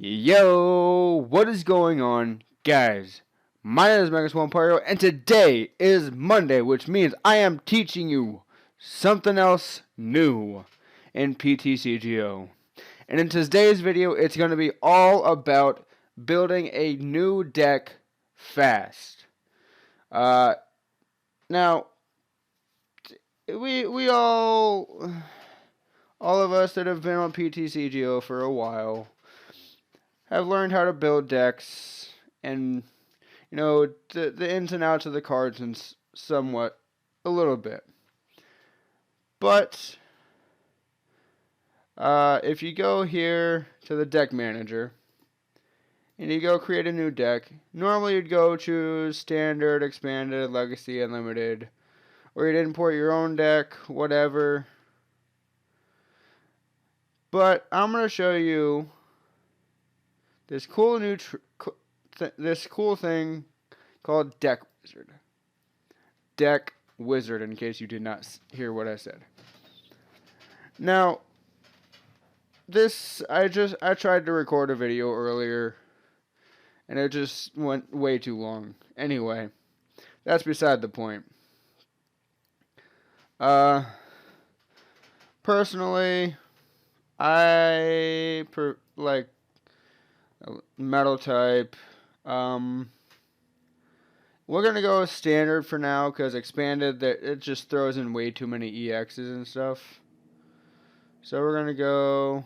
Yo, what is going on, guys? My name is Megaswamp and today is Monday, which means I am teaching you something else new in PTCGO. And in today's video, it's going to be all about building a new deck fast. Now, we all of us that have been on PTCGO for a while have learned how to build decks and, the ins and outs of the cards and somewhat a little bit. But if you go here to the deck manager and you go create a new deck, normally you'd go choose standard, expanded, legacy, unlimited, or you'd import your own deck, whatever. But I'm going to show you this cool new this cool thing called Deck Wizard. Deck Wizard, in case you did not hear what I said. Now, I tried to record a video earlier, and it just went way too long. Anyway, that's beside the point. Personally, I like metal type. We're gonna go with standard for now because expanded it just throws in way too many EXs and stuff. So we're gonna go.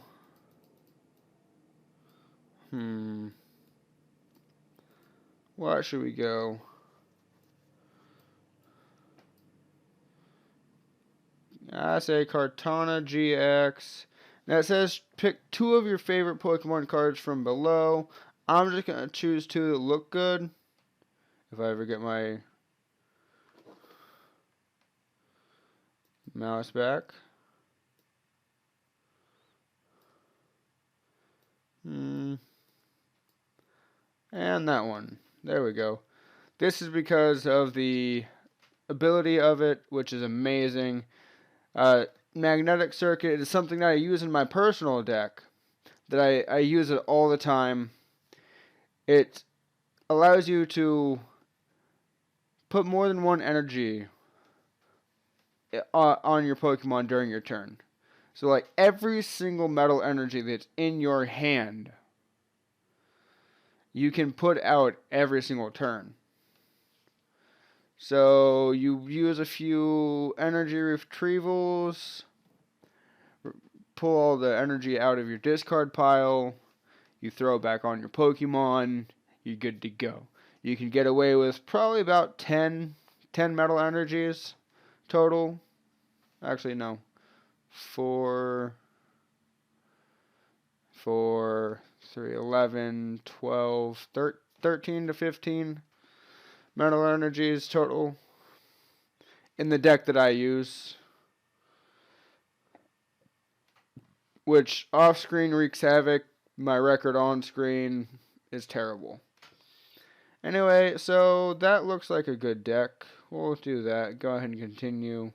What should we go? I say Kartana GX. Now it says pick 2 of your favorite Pokemon cards from below. I'm just going to choose 2 that look good. If I ever get my mouse back. And that one. There we go. This is because of the ability of it, which is amazing. Magnetic Circuit is something that I use in my personal deck. That I use it all the time. It allows you to put more than one energy on your Pokemon during your turn. So like every single metal energy that's in your hand, you can put out every single turn. So you use a few energy retrievals, pull all the energy out of your discard pile, you throw it back on your Pokemon, you're good to go. You can get away with probably about 10 metal energies total. Actually, no. 4, 3, 11, 12, 13 to 15 metal energies total in the deck that I use, which off screen wreaks havoc. My record on screen is terrible. Anyway, so that looks like a good deck. We'll do that. Go ahead and continue.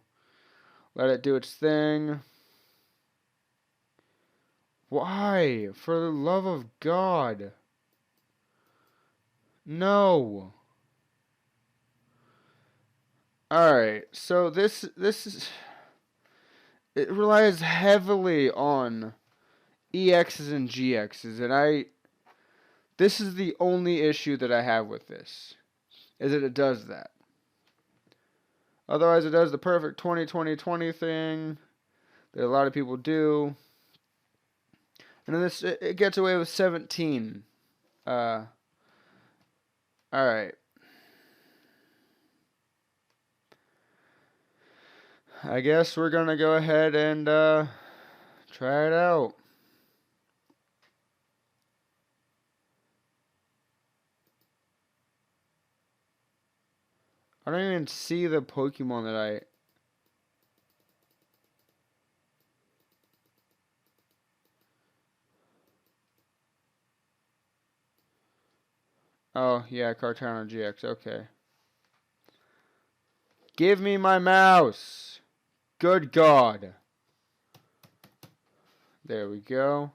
Let it do its thing. Why? For the love of God. No. Alright, so this is... It relies heavily on EXs and GXs, and this is the only issue that I have with this, is that it does that. Otherwise, it does the perfect 20-20-20 thing that a lot of people do. And then it gets away with 17. Alright. I guess we're going to go ahead and try it out. I don't even see the Pokemon that I... Oh, yeah, Kartana GX, okay. Give me my mouse! Good God. There we go.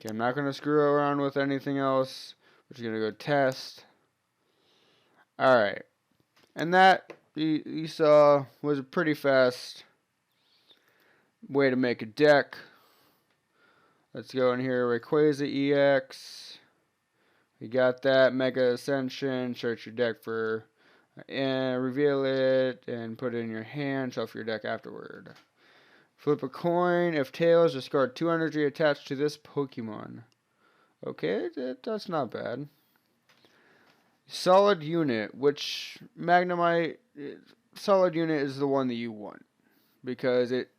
Okay, I'm not going to screw around with anything else. We're just going to go test. Alright. And that, you saw, was a pretty fast way to make a deck. Let's go in here, Rayquaza EX. We got that. Mega Ascension. Search your deck for, and reveal it, and put it in your hand. Shuffle your deck afterward. Flip a coin. If tails, discard 2 energy attached to this Pokemon. Okay, that's not bad. Solid unit, which Magnemite, solid unit is the one that you want. Because it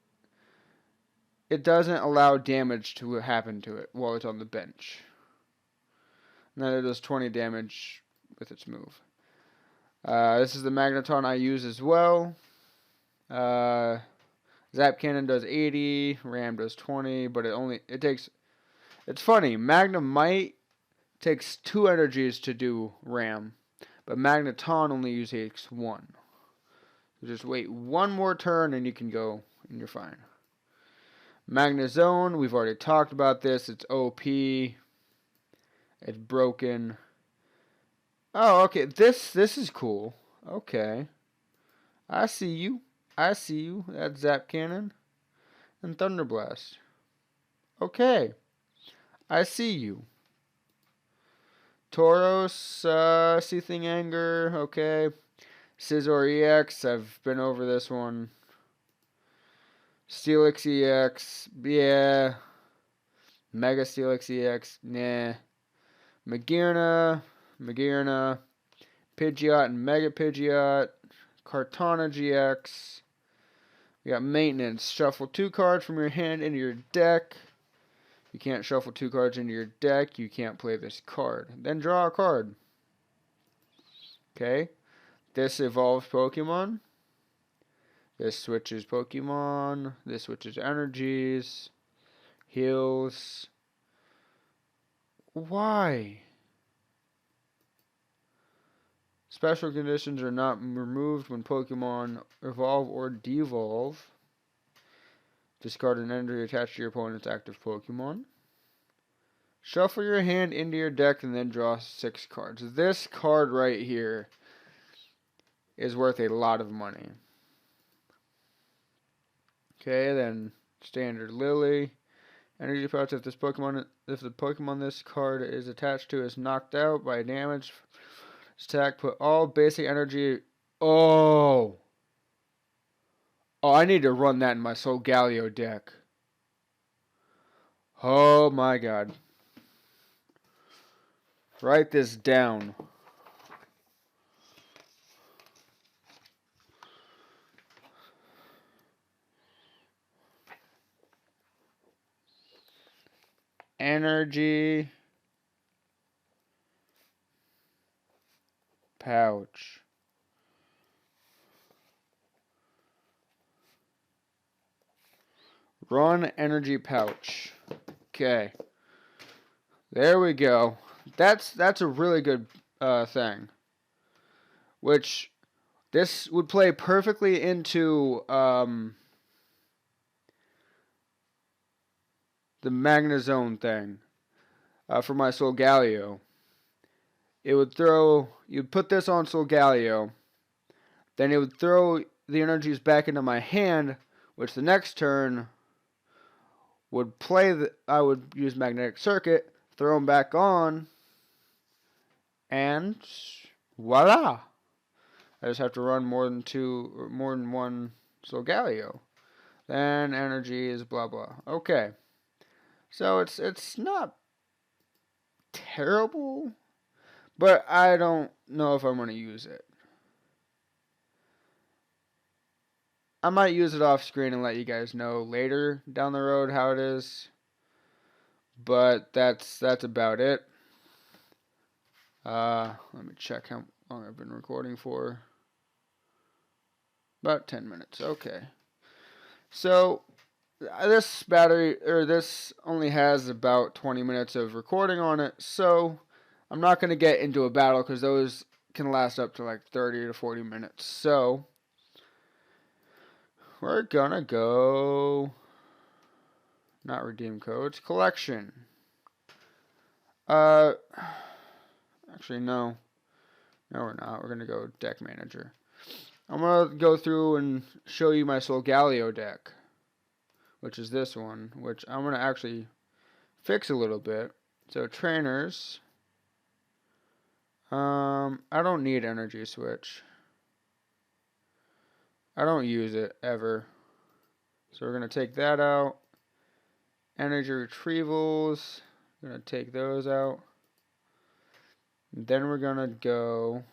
doesn't allow damage to happen to it while it's on the bench. And then it does 20 damage with its move. This is the Magneton I use as well. Zap Cannon does 80, Ram does 20, but it takes, it's funny, Magnemite takes 2 energies to do Ram, but Magneton only takes 1. So just wait 1 more turn and you can go, and you're fine. Magnezone, we've already talked about this, it's OP, it's broken. Oh, okay, this is cool. Okay. I see you. That's Zap Cannon and Thunder Blast. Okay. I see you. Tauros, Seething Anger. Okay. Scizor EX. I've been over this one. Steelix EX. Yeah. Mega Steelix EX. Nah. Magearna. Pidgeot and Mega Pidgeot. Kartana GX. We got Maintenance. Shuffle 2 cards from your hand into your deck. You can't shuffle 2 cards into your deck. You can't play this card. Then draw a card. Okay. This evolves Pokemon. This switches Pokemon. This switches energies. Heals. Why? Special conditions are not removed when Pokemon evolve or devolve. Discard an energy attached to your opponent's active Pokemon. Shuffle your hand into your deck and then draw 6 cards. This card right here is worth a lot of money. Okay, then standard Lily. Energy pouch. If the Pokemon this card is attached to is knocked out by damage attack, put all basic energy. Oh, I need to run that in my Solgaleo deck. Oh my god. Write this down. Energy pouch. Run energy pouch. Okay. There we go. That's a really good thing. Which this would play perfectly into the Magnezone thing for my Solgaleo. It would throw, you'd put this on Solgaleo, then it would throw the energies back into my hand, which the next turn would play, I would use Magnetic Circuit, throw them back on, and voila! I just have to run more than one Solgaleo. Then energy is blah blah. Okay. So it's not terrible, but I don't know if I'm going to use it. I might use it off screen and let you guys know later down the road how it is. But that's about it. Let me check how long I've been recording for. About 10 minutes. Okay. So this only has about 20 minutes of recording on it, so I'm not going to get into a battle because those can last up to like 30 to 40 minutes. So we're gonna go, not redeem codes, collection. Uh, actually, no. No, we're not. We're going to go deck manager. I'm going to go through and show you my Solgaleo deck, which is this one, which I'm going to actually fix a little bit. So, trainers. I don't need energy switch. I don't use it ever. So, we're going to take that out. Energy retrievals. We're going to take those out. Then we're going to go.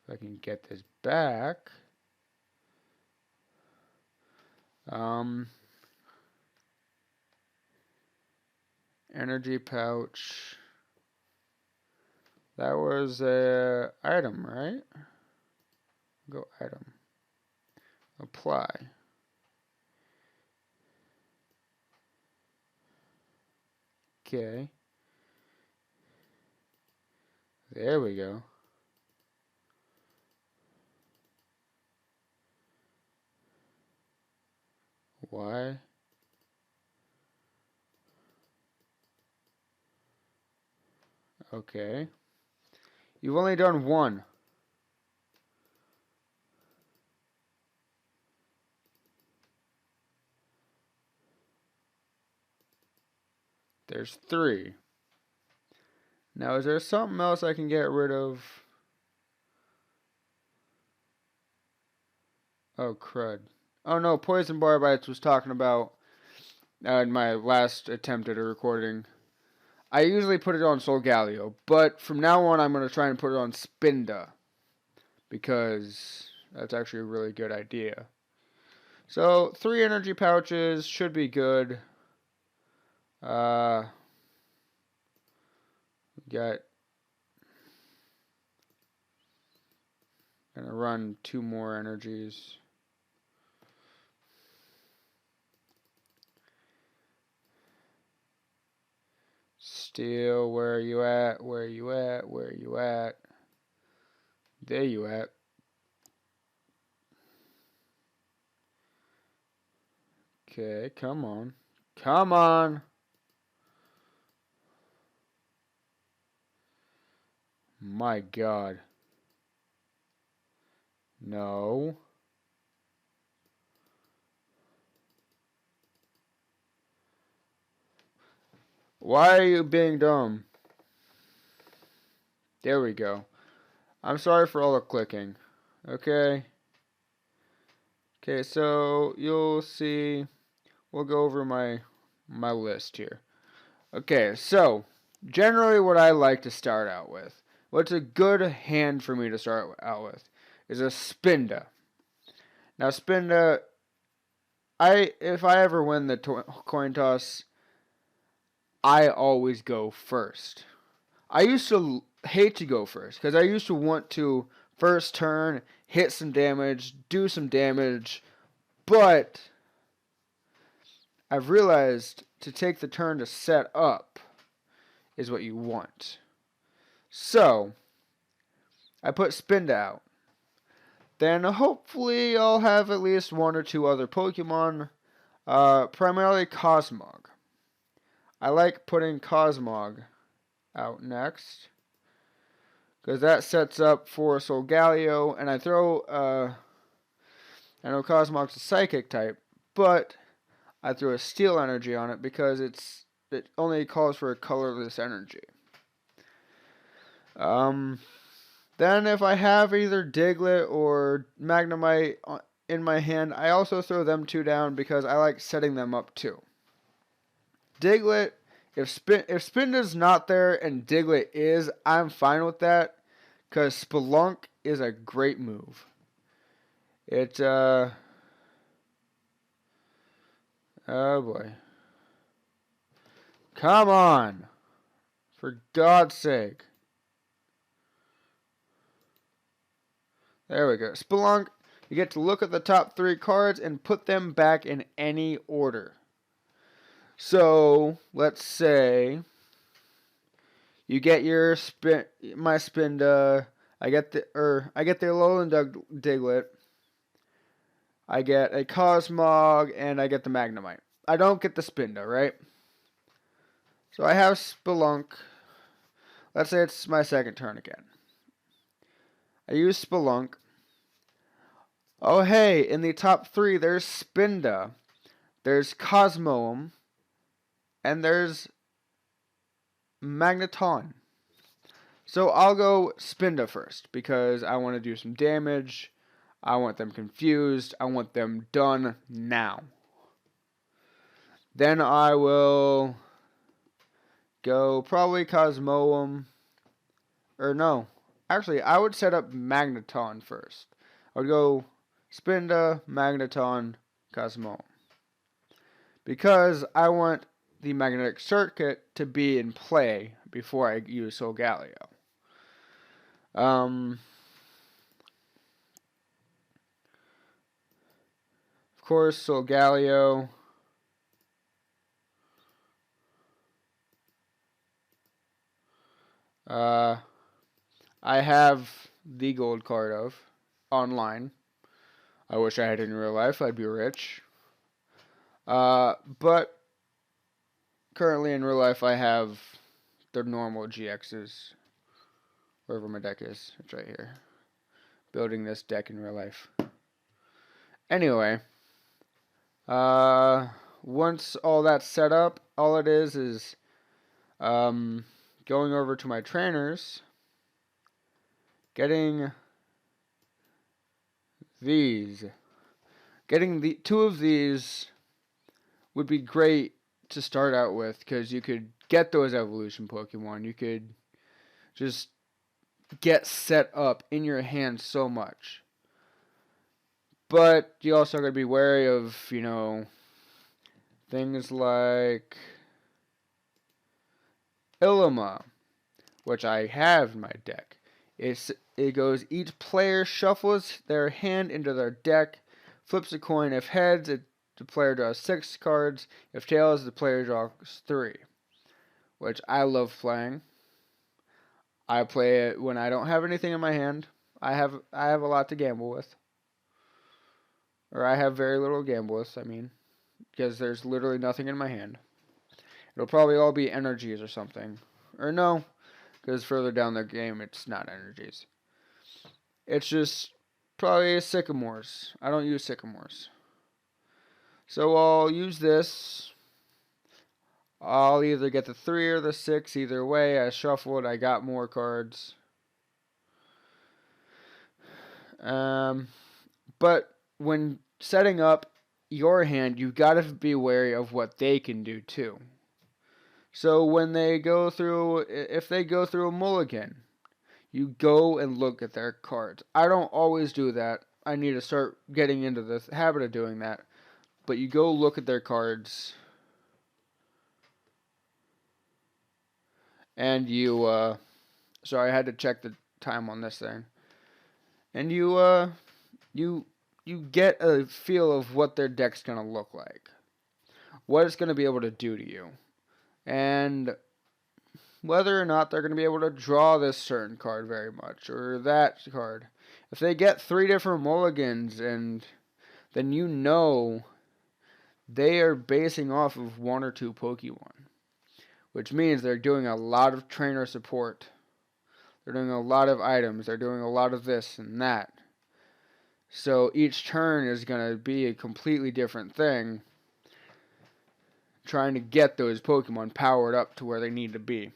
If I can get this back. Energy pouch. That was a item, right? Go item. Apply. Okay. There we go. Why? Okay. You've only done one. There's three. Now, is there something else I can get rid of? Oh, crud. Oh, no, Poison Bar Bites was talking about in my last attempt at a recording. I usually put it on Solgaleo, but from now on I'm going to try and put it on Spinda, because that's actually a really good idea. So, 3 energy pouches should be good. Got gonna run 2 more energies. Steel, where are you at? Where are you at? Where are you at? There you at. Okay, come on. Come on! My God. No. Why are you being dumb? There we go. I'm sorry for all the clicking. Okay. Okay, so you'll see. We'll go over my list here. Okay, so generally what I like to start out with, what's a good hand for me to start out with, is a Spinda. Now Spinda, if I ever win the coin toss, I always go first. I used to hate to go first because I used to want to first turn, hit some damage, do some damage, but I've realized to take the turn to set up is what you want. So, I put Spinda out. Then hopefully I'll have at least 1 or 2 other Pokemon, primarily Cosmog. I like putting Cosmog out next, because that sets up for Solgaleo, and I know Cosmog's a Psychic type, but I throw a Steel energy on it because it only calls for a colorless energy. Then if I have either Diglett or Magnemite in my hand, I also throw them 2 down because I like setting them up too. Diglett, if Spinda's not there and Diglett is, I'm fine with that, because Spelunk is a great move. Oh boy. Come on! For God's sake. There we go. Spelunk, you get to look at the top 3 cards and put them back in any order. So, let's say you get my Spinda, I get the Alolan Diglett, I get a Cosmog, and I get the Magnemite. I don't get the Spinda, right? So I have Spelunk. Let's say it's my second turn again. I use Spelunk. Oh hey, in the top 3 there's Spinda, there's Cosmoem, and there's Magneton. So I'll go Spinda first because I want to do some damage. I want them confused. I want them done now. Then I will go probably Cosmoem. Or no. Actually, I would set up Magneton first. I would go Spinda, Magneton, Cosmoem. Because I want the magnetic circuit to be in play before I use Solgaleo. Of course, Solgaleo. I have the gold card of online. I wish I had it in real life. I'd be rich. But currently in real life, I have the normal GXs. Wherever my deck is. It's right here. Building this deck in real life. Anyway. Once all that's set up, all it is going over to my trainers, getting these. Getting the 2 of these would be great to start out with because you could get those evolution Pokemon. You could just get set up in your hand so much. But you also got to be wary of, things like Illima, which I have in my deck. It goes, each player shuffles their hand into their deck, flips a coin. If heads, the player draws 6 cards. If tails, the player draws 3. Which I love playing. I play it when I don't have anything in my hand. I have a lot to gamble with. Or I have very little to gamble with, because there's literally nothing in my hand. It'll probably all be energies or something. Or no, because further down the game, it's not energies. It's just probably sycamores. I don't use sycamores. So I'll use this. I'll either get the 3 or the 6. Either way, I shuffled. I got more cards. But when setting up your hand, you've got to be wary of what they can do too. So when they go through, if they go through a mulligan, you go and look at their cards. I don't always do that. I need to start getting into the habit of doing that. But you go look at their cards. And you, sorry, I had to check the time on this thing. And you get a feel of what their deck's going to look like. What it's going to be able to do to you. And whether or not they're going to be able to draw this certain card very much. Or that card. If they get 3 different mulligans, and then you know they are basing off of 1 or 2 Pokemon. Which means they're doing a lot of trainer support. They're doing a lot of items. They're doing a lot of this and that. So each turn is going to be a completely different thing. Trying to get those Pokemon powered up to where they need to be.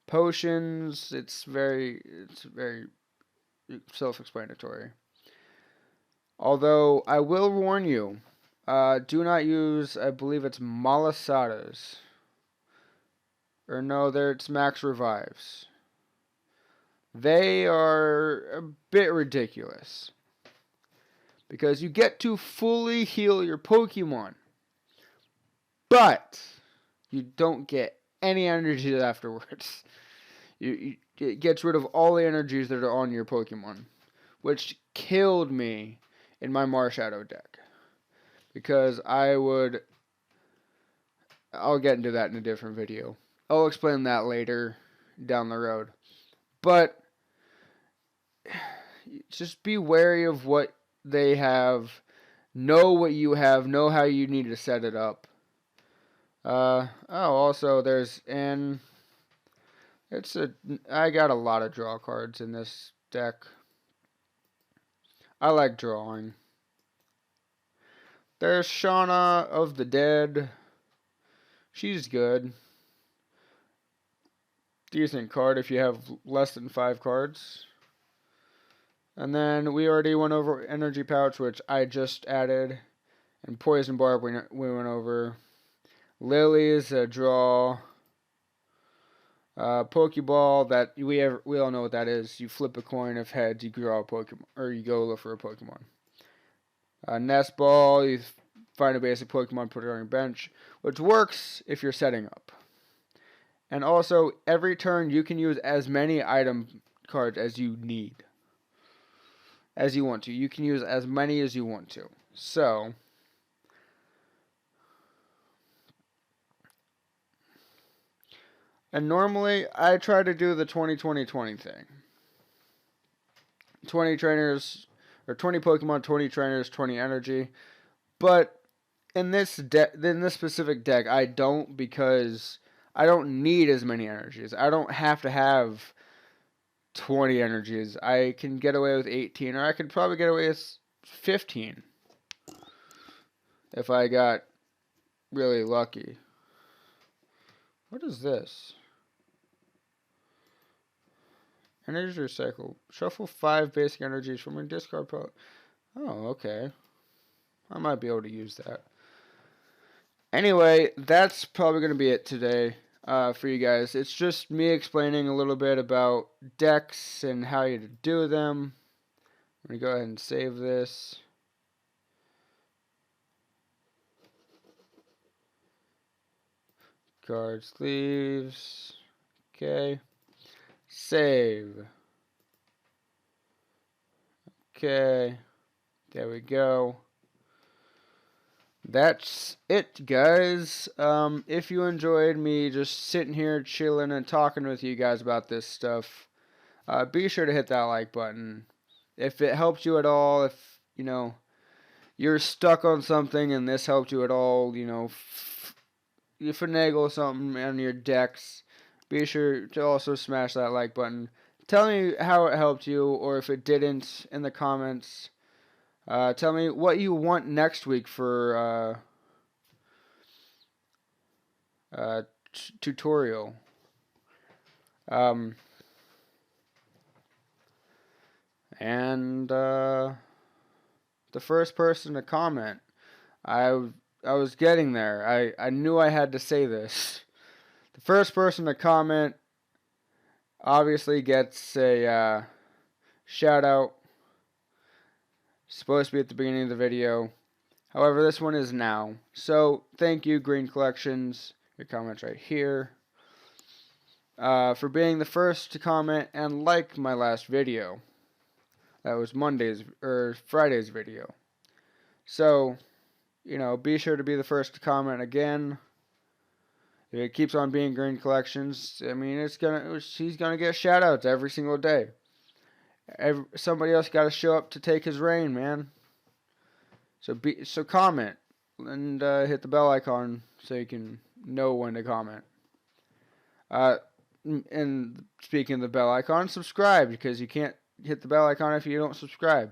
Potions, it's very self-explanatory. Although, I will warn you, do not use, I believe it's Malasadas. Or no, it's Max Revives. They are a bit ridiculous. Because you get to fully heal your Pokemon. But you don't get any energies afterwards. It gets rid of all the energies that are on your Pokemon. Which killed me in my Marshadow deck. Because I'll get into that in a different video. I'll explain that later down the road. But just be wary of what they have. Know what you have. Know how you need to set it up. Also there's I got a lot of draw cards in this deck. I like drawing. There's Shauna of the Dead. She's good. Decent card if you have less than 5 cards. And then we already went over Energy Pouch, which I just added. And Poison Barb we went over. Lily's a draw. Pokeball, that we all know what that is. You flip a coin. If heads, you draw a Pokemon, or you go look for a Pokemon. Nest Ball, you find a basic Pokemon, put it on your bench, which works if you're setting up. And also, every turn you can use as many item cards as you need, as you want to. You can use as many as you want to. So, and normally I try to do the 20-20-20 thing. 20 trainers, or 20 Pokemon, 20 trainers, 20 energy. But in this specific deck, I don't, because I don't need as many energies. I don't have to have 20 energies. I can get away with 18, or I could probably get away with 15 if I got really lucky. What is this? Energy recycle. Shuffle 5 basic energies from your discard pile. Oh, okay. I might be able to use that. Anyway, that's probably going to be it today for you guys. It's just me explaining a little bit about decks and how you do them. I'm going to go ahead and save this. Card sleeves. Okay. Save. Okay. There we go. That's it, guys. If you enjoyed me just sitting here chilling and talking with you guys about this stuff, be sure to hit that like button. If it helped you at all, if, you're stuck on something and this helped you at all, you finagle something on your decks, be sure to also smash that like button. Tell me how it helped you, or if it didn't, in the comments. Tell me what you want next week for tutorial. And the first person to comment, I was getting there. I knew I had to say this. The first person to comment obviously gets a shout out. Supposed to be at the beginning of the video. However, this one is now. So, thank you, Green Collections. Your comment's right here. For being the first to comment and like my last video. That was Friday's video. So, be sure to be the first to comment again. If it keeps on being Green Collections, I mean, he's gonna get shout outs every single day. Somebody else got to show up to take his reign, man. So comment and hit the bell icon so you can know when to comment. And speaking of the bell icon, subscribe, because you can't hit the bell icon if you don't subscribe.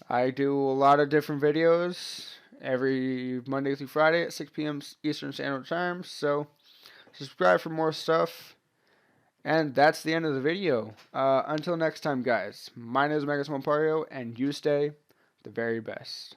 I do a lot of different videos every Monday through Friday at 6 p.m. Eastern Standard Time. So subscribe for more stuff. And that's the end of the video. Until next time, guys, my name is Megas Mompario, and you stay the very best.